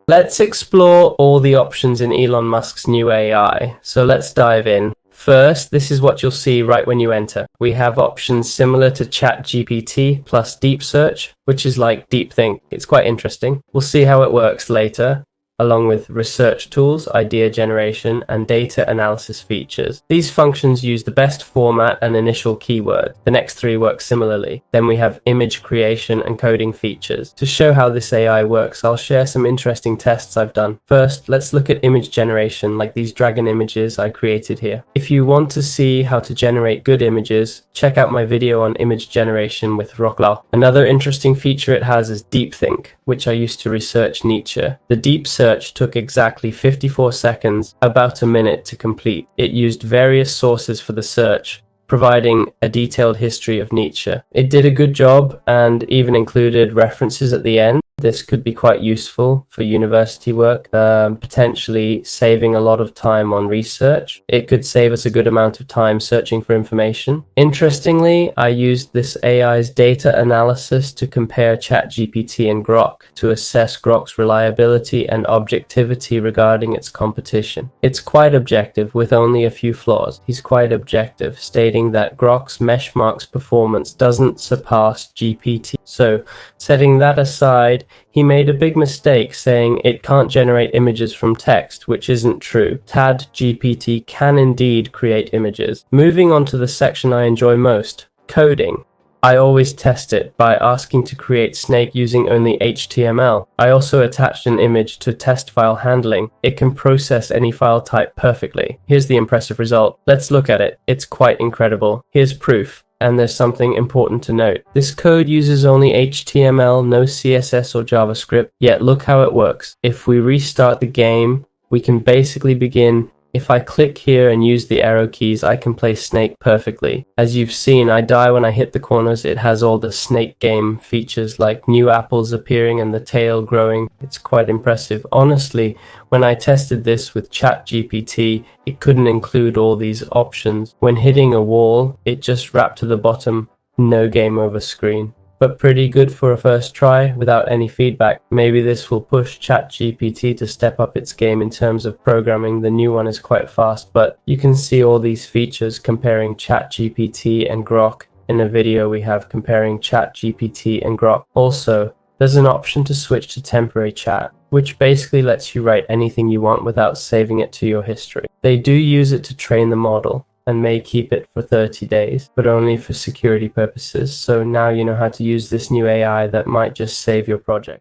Let's explore all the options in Elon Musk's new AI. So let's dive in. First, this is what you'll see right when you enter. We have options similar to ChatGPT plus Deep Search, which is like Deep Think. It's quite interesting. We'll see how it works later, along with research tools, idea generation, and data analysis features. These functions use the best format and initial keyword. The next three work similarly. Then we have image creation and coding features. To show how this AI works, I'll share some interesting tests I've done. First, let's look at image generation, like these dragon images I created here. If you want to see how to generate good images, check out my video on image generation with GROK. Another interesting feature it has is Deep Think, which I used to research Nietzsche. The deep search took exactly 54 seconds, about a minute to complete. It used various sources for the search, providing a detailed history of Nietzsche. It did a good job and even included references at the end. This could be quite useful for university work, potentially saving a lot of time on research. It could save us a good amount of time searching for information. Interestingly, I used this AI's data analysis to compare ChatGPT and GROK to assess GROK's reliability and objectivity regarding its competition. It's quite objective with only a few flaws. He's quite objective, stating that GROK's meshmarks performance doesn't surpass GPT. So, setting that aside, he made a big mistake saying it can't generate images from text, which isn't true. ChatGPT can indeed create images. Moving on to the section I enjoy most, coding. I always test it by asking to create Snake using only HTML. I also attached an image to test file handling. It can process any file type perfectly. Here's the impressive result. Let's look at it. It's quite incredible. Here's proof. And there's something important to note. This code uses only HTML, no CSS or JavaScript, yet look how it works. If we restart the game, we can basically begin. If I click here and use the arrow keys, I can play Snake perfectly. As you've seen, I die when I hit the corners. It has all the Snake game features like new apples appearing and the tail growing. It's quite impressive. Honestly, when I tested this with ChatGPT, it couldn't include all these options. When hitting a wall, it just wrapped to the bottom, no game over screen. But pretty good for a first try without any feedback. Maybe this will push ChatGPT to step up its game in terms of programming. The new one is quite fast, but you can see all these features comparing ChatGPT and GROK in a video we have comparing ChatGPT and GROK. Also, there's an option to switch to temporary chat, which basically lets you write anything you want without saving it to your history. They do use it to train the model and may keep it for 30 days, but only for security purposes. So now you know how to use this new AI that might just save your project.